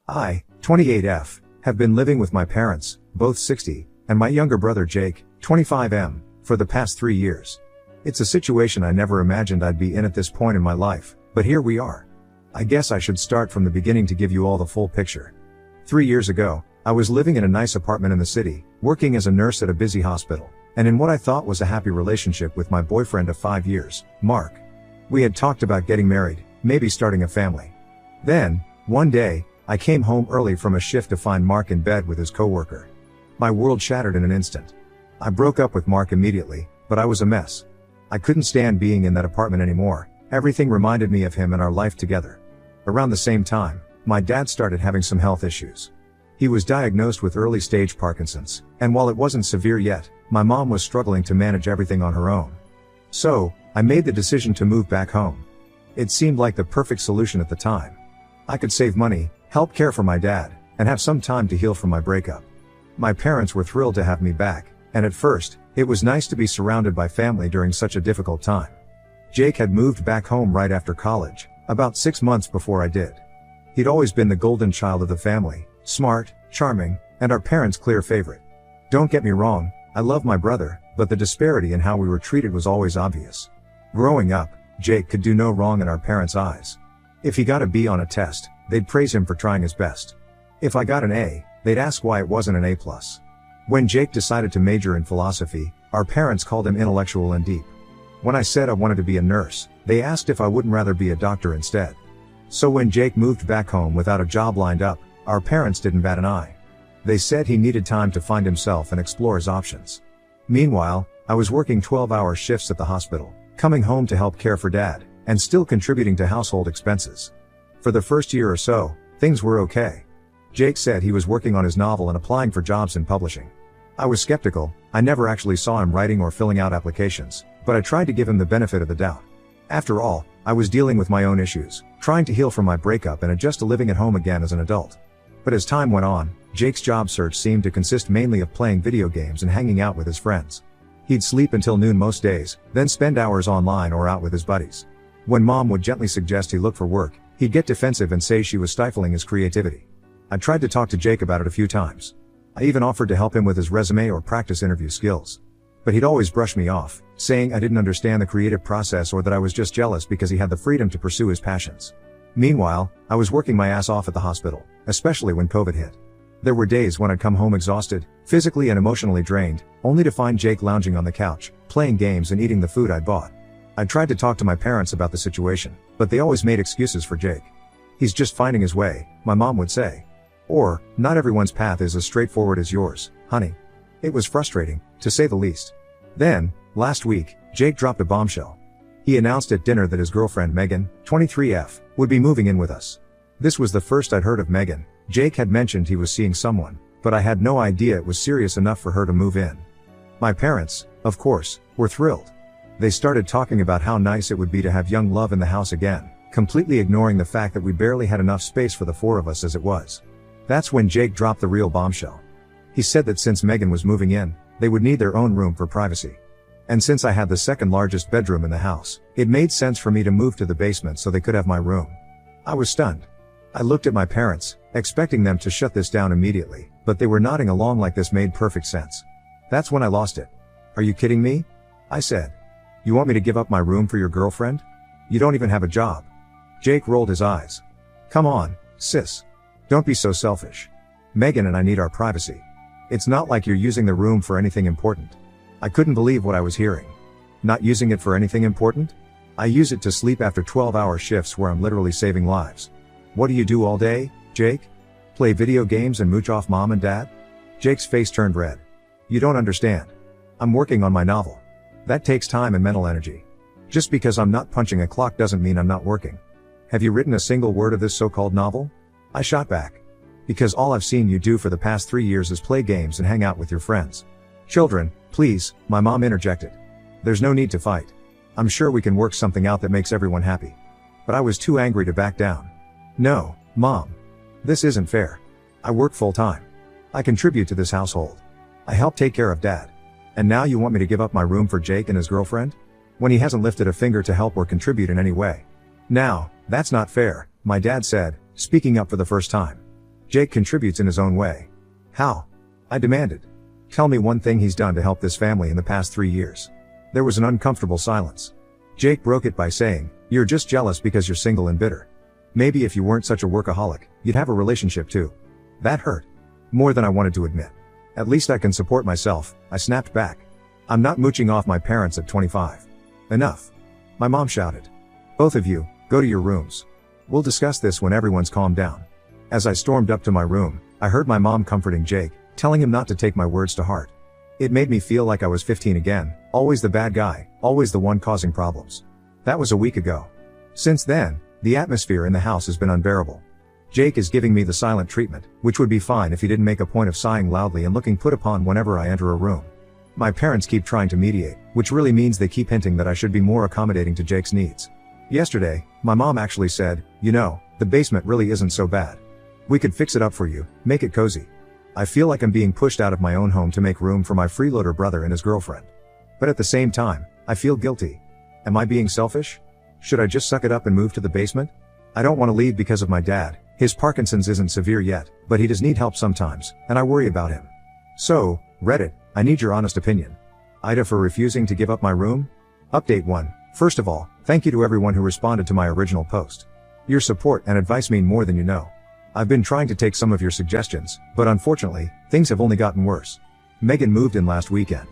I, 28F, have been living with my parents, both 60, and my younger brother Jake, 25M, for the past 3 years. It's a situation I never imagined I'd be in at this point in my life, but here we are. I guess I should start from the beginning to give you all the full picture. 3 years ago, I was living in a nice apartment in the city, working as a nurse at a busy hospital, and in what I thought was a happy relationship with my boyfriend of 5 years, Mark. We had talked about getting married, maybe starting a family. Then, one day, I came home early from a shift to find Mark in bed with his coworker. My world shattered in an instant. I broke up with Mark immediately, but I was a mess. I couldn't stand being in that apartment anymore. Everything reminded me of him and our life together. Around the same time, my dad started having some health issues. He was diagnosed with early stage Parkinson's, and while it wasn't severe yet, my mom was struggling to manage everything on her own. So, I made the decision to move back home. It seemed like the perfect solution at the time. I could save money, help care for my dad, and have some time to heal from my breakup. My parents were thrilled to have me back, and at first, it was nice to be surrounded by family during such a difficult time. Jake had moved back home right after college, about 6 months before I did. He'd always been the golden child of the family, smart, charming, and our parents' clear favorite. Don't get me wrong, I love my brother, but the disparity in how we were treated was always obvious. Growing up, Jake could do no wrong in our parents' eyes. If he got a B on a test, they'd praise him for trying his best. If I got an A, they'd ask why it wasn't an A+. When Jake decided to major in philosophy, our parents called him intellectual and deep. When I said I wanted to be a nurse, they asked if I wouldn't rather be a doctor instead. So when Jake moved back home without a job lined up, our parents didn't bat an eye. They said he needed time to find himself and explore his options. Meanwhile, I was working 12-hour shifts at the hospital, coming home to help care for Dad, and still contributing to household expenses. For the first year or so, things were okay. Jake said he was working on his novel and applying for jobs in publishing. I was skeptical. I never actually saw him writing or filling out applications, but I tried to give him the benefit of the doubt. After all, I was dealing with my own issues, trying to heal from my breakup and adjust to living at home again as an adult. But as time went on, Jake's job search seemed to consist mainly of playing video games and hanging out with his friends. He'd sleep until noon most days, then spend hours online or out with his buddies. When Mom would gently suggest he look for work, he'd get defensive and say she was stifling his creativity. I tried to talk to Jake about it a few times. I even offered to help him with his resume or practice interview skills. But he'd always brush me off, saying I didn't understand the creative process or that I was just jealous because he had the freedom to pursue his passions. Meanwhile, I was working my ass off at the hospital, especially when COVID hit. There were days when I'd come home exhausted, physically and emotionally drained, only to find Jake lounging on the couch, playing games and eating the food I'd bought. I tried to talk to my parents about the situation, but they always made excuses for Jake. He's just finding his way, my mom would say. Or, not everyone's path is as straightforward as yours, honey. It was frustrating, to say the least. Then, last week, Jake dropped a bombshell. He announced at dinner that his girlfriend Megan, 23F, would be moving in with us. This was the first I'd heard of Megan. Jake had mentioned he was seeing someone, but I had no idea it was serious enough for her to move in. My parents, of course, were thrilled. They started talking about how nice it would be to have young love in the house again, completely ignoring the fact that we barely had enough space for the 4 of us as it was. That's when Jake dropped the real bombshell. He said that since Megan was moving in, they would need their own room for privacy. And since I had the second largest bedroom in the house, it made sense for me to move to the basement so they could have my room. I was stunned. I looked at my parents, expecting them to shut this down immediately, but they were nodding along like this made perfect sense. That's when I lost it. Are you kidding me? I said. You want me to give up my room for your girlfriend? You don't even have a job. Jake rolled his eyes. Come on, sis. Don't be so selfish. Megan and I need our privacy. It's not like you're using the room for anything important. I couldn't believe what I was hearing. Not using it for anything important? I use it to sleep after 12-hour shifts where I'm literally saving lives. What do you do all day, Jake? Play video games and mooch off mom and dad? Jake's face turned red. You don't understand. I'm working on my novel. That takes time and mental energy. Just because I'm not punching a clock doesn't mean I'm not working. Have you written a single word of this so-called novel? I shot back. Because all I've seen you do for the past 3 years is play games and hang out with your friends. Children, please, my mom interjected. There's no need to fight. I'm sure we can work something out that makes everyone happy. But I was too angry to back down. No, Mom. This isn't fair. I work full-time. I contribute to this household. I help take care of Dad. And now you want me to give up my room for Jake and his girlfriend? When he hasn't lifted a finger to help or contribute in any way. Now, that's not fair, my dad said, speaking up for the first time. Jake contributes in his own way. How? I demanded. Tell me one thing he's done to help this family in the past 3 years. There was an uncomfortable silence. Jake broke it by saying, "You're just jealous because you're single and bitter. Maybe if you weren't such a workaholic, you'd have a relationship too." That hurt. More than I wanted to admit. At least I can support myself, I snapped back. I'm not mooching off my parents at 25. Enough. My mom shouted. Both of you, go to your rooms. We'll discuss this when everyone's calmed down. As I stormed up to my room, I heard my mom comforting Jake, telling him not to take my words to heart. It made me feel like I was 15 again, always the bad guy, always the one causing problems. That was a week ago. Since then, the atmosphere in the house has been unbearable. Jake is giving me the silent treatment, which would be fine if he didn't make a point of sighing loudly and looking put upon whenever I enter a room. My parents keep trying to mediate, which really means they keep hinting that I should be more accommodating to Jake's needs. Yesterday, my mom actually said, "You know, the basement really isn't so bad. We could fix it up for you, make it cozy." I feel like I'm being pushed out of my own home to make room for my freeloader brother and his girlfriend. But at the same time, I feel guilty. Am I being selfish? Should I just suck it up and move to the basement? I don't want to leave because of my dad. His Parkinson's isn't severe yet, but he does need help sometimes, and I worry about him. So, Reddit, I need your honest opinion. Ida for refusing to give up my room? Update 1. First of all, thank you to everyone who responded to my original post. Your support and advice mean more than you know. I've been trying to take some of your suggestions, but unfortunately, things have only gotten worse. Megan moved in last weekend.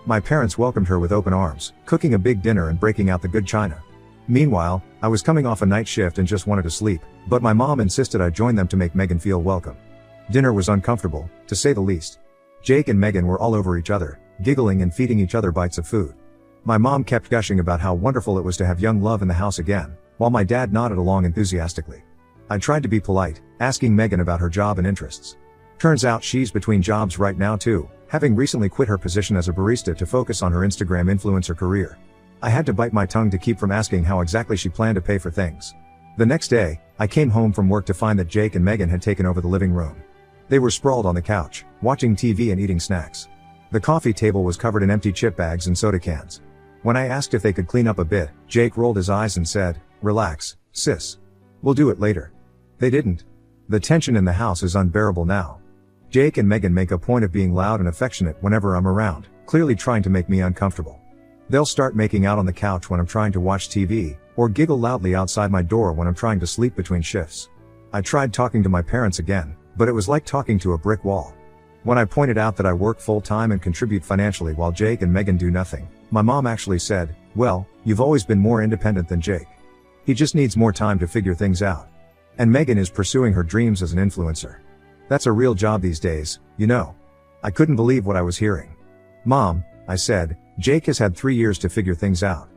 My parents welcomed her with open arms, cooking a big dinner and breaking out the good china. Meanwhile, I was coming off a night shift and just wanted to sleep, but my mom insisted I join them to make Megan feel welcome. Dinner was uncomfortable, to say the least. Jake and Megan were all over each other, giggling and feeding each other bites of food. My mom kept gushing about how wonderful it was to have young love in the house again, while my dad nodded along enthusiastically. I tried to be polite, asking Megan about her job and interests. Turns out she's between jobs right now too, having recently quit her position as a barista to focus on her Instagram influencer career. I had to bite my tongue to keep from asking how exactly she planned to pay for things. The next day, I came home from work to find that Jake and Megan had taken over the living room. They were sprawled on the couch, watching TV and eating snacks. The coffee table was covered in empty chip bags and soda cans. When I asked if they could clean up a bit, Jake rolled his eyes and said, "Relax, sis. We'll do it later." They didn't. The tension in the house is unbearable now. Jake and Megan make a point of being loud and affectionate whenever I'm around, clearly trying to make me uncomfortable. They'll start making out on the couch when I'm trying to watch TV, or giggle loudly outside my door when I'm trying to sleep between shifts. I tried talking to my parents again, but it was like talking to a brick wall. When I pointed out that I work full-time and contribute financially while Jake and Megan do nothing, my mom actually said, "Well, you've always been more independent than Jake. He just needs more time to figure things out. And Megan is pursuing her dreams as an influencer. That's a real job these days, you know." I couldn't believe what I was hearing. "Mom," I said, "Jake has had 3 years to figure things out.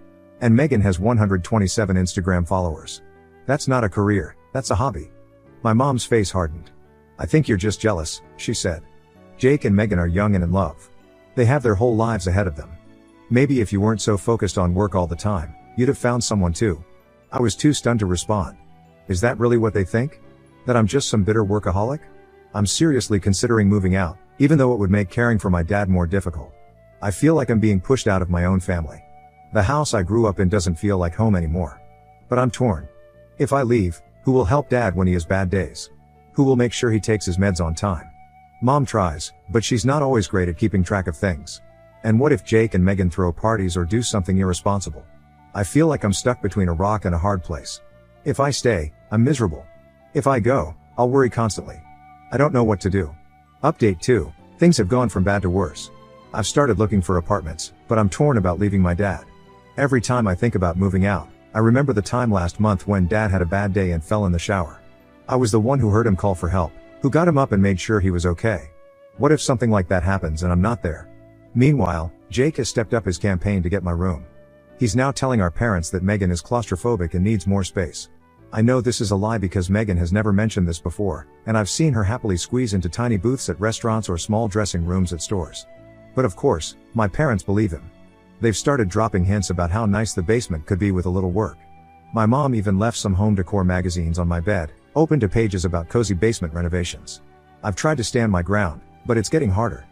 And Megan has 127 Instagram followers. That's not a career, that's a hobby." My mom's face hardened. "I think you're just jealous," she said. "Jake and Megan are young and in love. They have their whole lives ahead of them. Maybe if you weren't so focused on work all the time, you'd have found someone too." I was too stunned to respond. Is that really what they think? That I'm just some bitter workaholic? I'm seriously considering moving out, even though it would make caring for my dad more difficult. I feel like I'm being pushed out of my own family. The house I grew up in doesn't feel like home anymore. But I'm torn. If I leave, who will help dad when he has bad days? Who will make sure he takes his meds on time? Mom tries, but she's not always great at keeping track of things. And what if Jake and Megan throw parties or do something irresponsible? I feel like I'm stuck between a rock and a hard place. If I stay, I'm miserable. If I go, I'll worry constantly. I don't know what to do. Update 2. Things have gone from bad to worse. I've started looking for apartments, but I'm torn about leaving my dad. Every time I think about moving out, I remember the time last month when dad had a bad day and fell in the shower. I was the one who heard him call for help, who got him up and made sure he was okay. What if something like that happens and I'm not there? Meanwhile, Jake has stepped up his campaign to get my room. He's now telling our parents that Megan is claustrophobic and needs more space. I know this is a lie because Megan has never mentioned this before, and I've seen her happily squeeze into tiny booths at restaurants or small dressing rooms at stores. But of course, my parents believe him. They've started dropping hints about how nice the basement could be with a little work. My mom even left some home decor magazines on my bed, open to pages about cozy basement renovations. I've tried to stand my ground, but it's getting harder.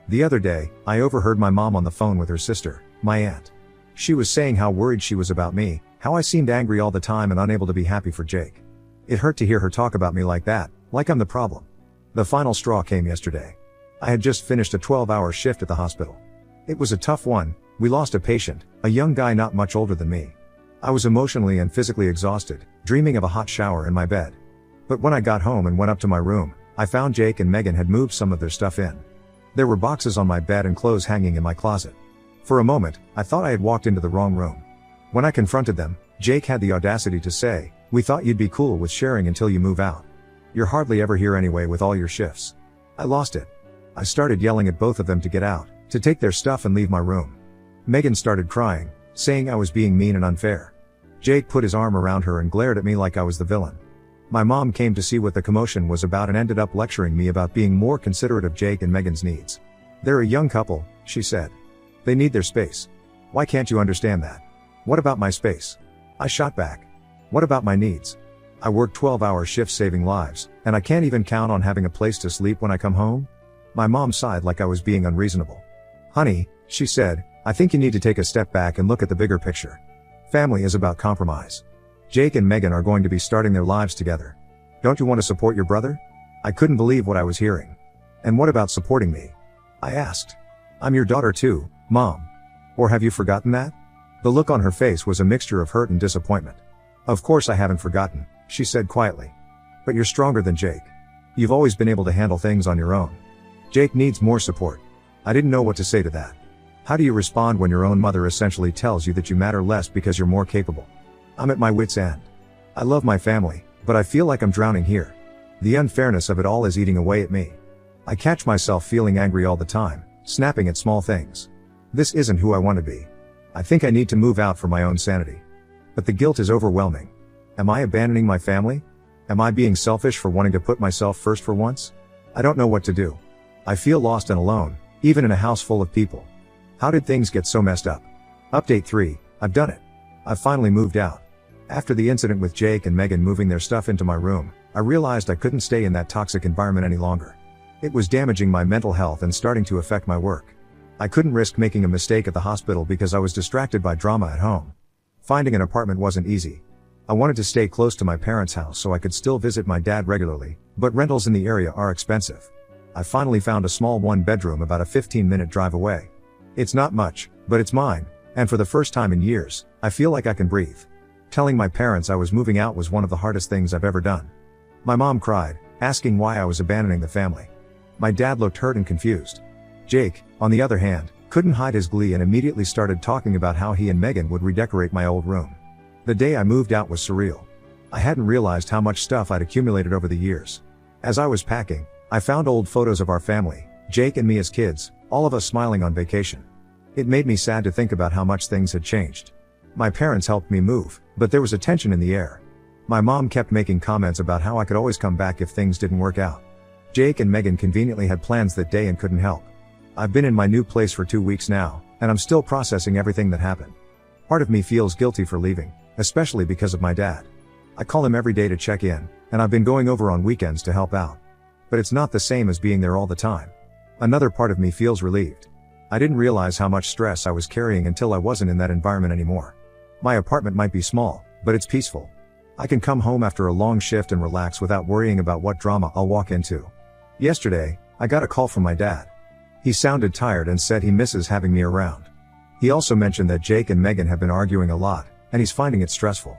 The other day, I overheard my mom on the phone with her sister, my aunt. She was saying how worried she was about me, how I seemed angry all the time and unable to be happy for Jake. It hurt to hear her talk about me like that, like I'm the problem. The final straw came yesterday. I had just finished a 12-hour shift at the hospital. It was a tough one. We lost a patient, a young guy not much older than me. I was emotionally and physically exhausted, dreaming of a hot shower in my bed. But when I got home and went up to my room, I found Jake and Megan had moved some of their stuff in. There were boxes on my bed and clothes hanging in my closet. For a moment, I thought I had walked into the wrong room. When I confronted them, Jake had the audacity to say, "We thought you'd be cool with sharing until you move out. You're hardly ever here anyway with all your shifts." I lost it. I started yelling at both of them to get out, to take their stuff and leave my room. Megan started crying, saying I was being mean and unfair. Jake put his arm around her and glared at me like I was the villain. My mom came to see what the commotion was about and ended up lecturing me about being more considerate of Jake and Megan's needs. "They're a young couple," she said. "They need their space. Why can't you understand that?" "What about my space?" I shot back. "What about my needs? I work 12-hour shifts saving lives, and I can't even count on having a place to sleep when I come home?" My mom sighed like I was being unreasonable. "Honey," she said, "I think you need to take a step back and look at the bigger picture. Family is about compromise. Jake and Megan are going to be starting their lives together. Don't you want to support your brother?" I couldn't believe what I was hearing. "And what about supporting me?" I asked. "I'm your daughter too, Mom. Or have you forgotten that?" The look on her face was a mixture of hurt and disappointment. "Of course I haven't forgotten," she said quietly. "But you're stronger than Jake. You've always been able to handle things on your own. Jake needs more support." I didn't know what to say to that. How do you respond when your own mother essentially tells you that you matter less because you're more capable? I'm at my wit's end. I love my family, but I feel like I'm drowning here. The unfairness of it all is eating away at me. I catch myself feeling angry all the time, snapping at small things. This isn't who I want to be. I think I need to move out for my own sanity. But the guilt is overwhelming. Am I abandoning my family? Am I being selfish for wanting to put myself first for once? I don't know what to do. I feel lost and alone, even in a house full of people. How did things get so messed up? Update 3, I've done it. I've finally moved out. After the incident with Jake and Megan moving their stuff into my room, I realized I couldn't stay in that toxic environment any longer. It was damaging my mental health and starting to affect my work. I couldn't risk making a mistake at the hospital because I was distracted by drama at home. Finding an apartment wasn't easy. I wanted to stay close to my parents' house so I could still visit my dad regularly, but rentals in the area are expensive. I finally found a small one-bedroom about a 15-minute drive away. It's not much, but it's mine, and for the first time in years, I feel like I can breathe. Telling my parents I was moving out was one of the hardest things I've ever done. My mom cried, asking why I was abandoning the family. My dad looked hurt and confused. Jake, on the other hand, couldn't hide his glee and immediately started talking about how he and Megan would redecorate my old room. The day I moved out was surreal. I hadn't realized how much stuff I'd accumulated over the years. As I was packing, I found old photos of our family, Jake and me as kids, all of us smiling on vacation. It made me sad to think about how much things had changed. My parents helped me move, but there was a tension in the air. My mom kept making comments about how I could always come back if things didn't work out. Jake and Megan conveniently had plans that day and couldn't help. I've been in my new place for 2 weeks now, and I'm still processing everything that happened. Part of me feels guilty for leaving, especially because of my dad. I call him every day to check in, and I've been going over on weekends to help out. But it's not the same as being there all the time. Another part of me feels relieved. I didn't realize how much stress I was carrying until I wasn't in that environment anymore. My apartment might be small, but it's peaceful. I can come home after a long shift and relax without worrying about what drama I'll walk into. Yesterday, I got a call from my dad. He sounded tired and said he misses having me around. He also mentioned that Jake and Megan have been arguing a lot, and he's finding it stressful.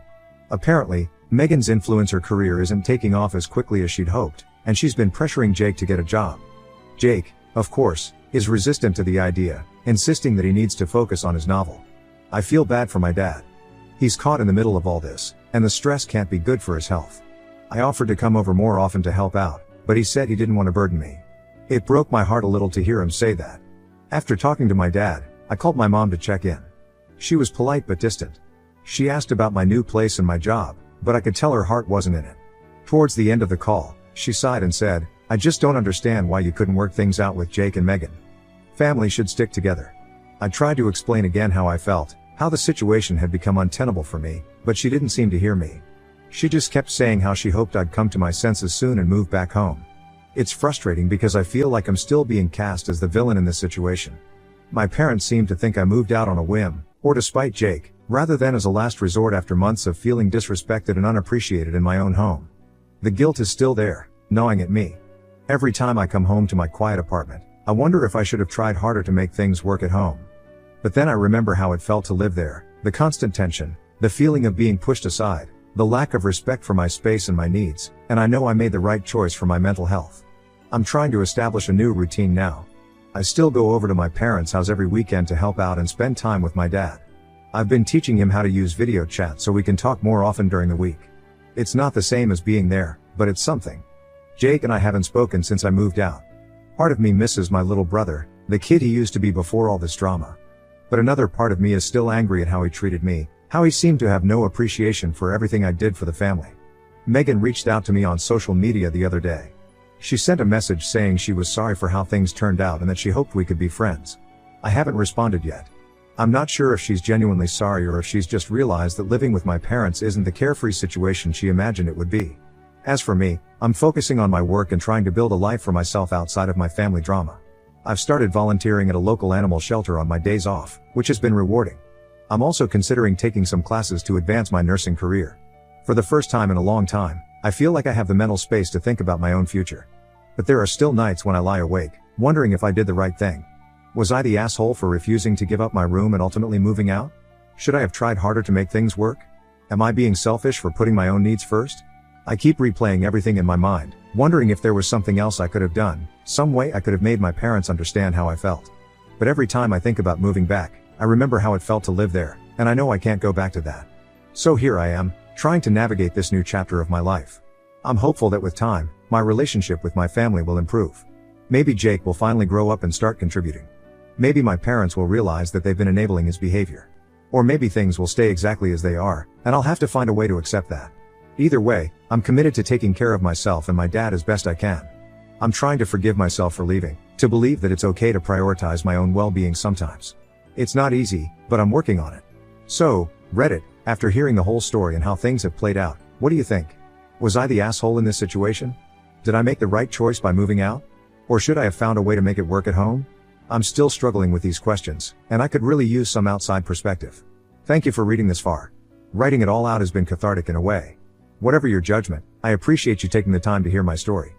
Apparently, Megan's influencer career isn't taking off as quickly as she'd hoped, and she's been pressuring Jake to get a job. Jake, of course, is resistant to the idea, insisting that he needs to focus on his novel. I feel bad for my dad. He's caught in the middle of all this, and the stress can't be good for his health. I offered to come over more often to help out, but he said he didn't want to burden me. It broke my heart a little to hear him say that. After talking to my dad, I called my mom to check in. She was polite but distant. She asked about my new place and my job, but I could tell her heart wasn't in it. Towards the end of the call, she sighed and said, "I just don't understand why you couldn't work things out with Jake and Megan. Family should stick together." I tried to explain again how I felt, how the situation had become untenable for me, but she didn't seem to hear me. She just kept saying how she hoped I'd come to my senses soon and move back home. It's frustrating because I feel like I'm still being cast as the villain in this situation. My parents seem to think I moved out on a whim, or to spite Jake, rather than as a last resort after months of feeling disrespected and unappreciated in my own home. The guilt is still there, gnawing at me. Every time I come home to my quiet apartment, I wonder if I should have tried harder to make things work at home. But then I remember how it felt to live there, the constant tension, the feeling of being pushed aside, the lack of respect for my space and my needs, and I know I made the right choice for my mental health. I'm trying to establish a new routine now. I still go over to my parents' house every weekend to help out and spend time with my dad. I've been teaching him how to use video chat so we can talk more often during the week. It's not the same as being there, but it's something. Jake and I haven't spoken since I moved out. Part of me misses my little brother, the kid he used to be before all this drama. But another part of me is still angry at how he treated me, how he seemed to have no appreciation for everything I did for the family. Megan reached out to me on social media the other day. She sent a message saying she was sorry for how things turned out and that she hoped we could be friends. I haven't responded yet. I'm not sure if she's genuinely sorry or if she's just realized that living with my parents isn't the carefree situation she imagined it would be. As for me, I'm focusing on my work and trying to build a life for myself outside of my family drama. I've started volunteering at a local animal shelter on my days off, which has been rewarding. I'm also considering taking some classes to advance my nursing career. For the first time in a long time, I feel like I have the mental space to think about my own future. But there are still nights when I lie awake, wondering if I did the right thing. Was I the asshole for refusing to give up my room and ultimately moving out? Should I have tried harder to make things work? Am I being selfish for putting my own needs first? I keep replaying everything in my mind, wondering if there was something else I could have done, some way I could have made my parents understand how I felt. But every time I think about moving back, I remember how it felt to live there, and I know I can't go back to that. So here I am, trying to navigate this new chapter of my life. I'm hopeful that with time, my relationship with my family will improve. Maybe Jake will finally grow up and start contributing. Maybe my parents will realize that they've been enabling his behavior. Or maybe things will stay exactly as they are, and I'll have to find a way to accept that. Either way, I'm committed to taking care of myself and my dad as best I can. I'm trying to forgive myself for leaving, to believe that it's okay to prioritize my own well-being sometimes. It's not easy, but I'm working on it. So, Reddit, after hearing the whole story and how things have played out, what do you think? Was I the asshole in this situation? Did I make the right choice by moving out? Or should I have found a way to make it work at home? I'm still struggling with these questions, and I could really use some outside perspective. Thank you for reading this far. Writing it all out has been cathartic in a way. Whatever your judgment, I appreciate you taking the time to hear my story.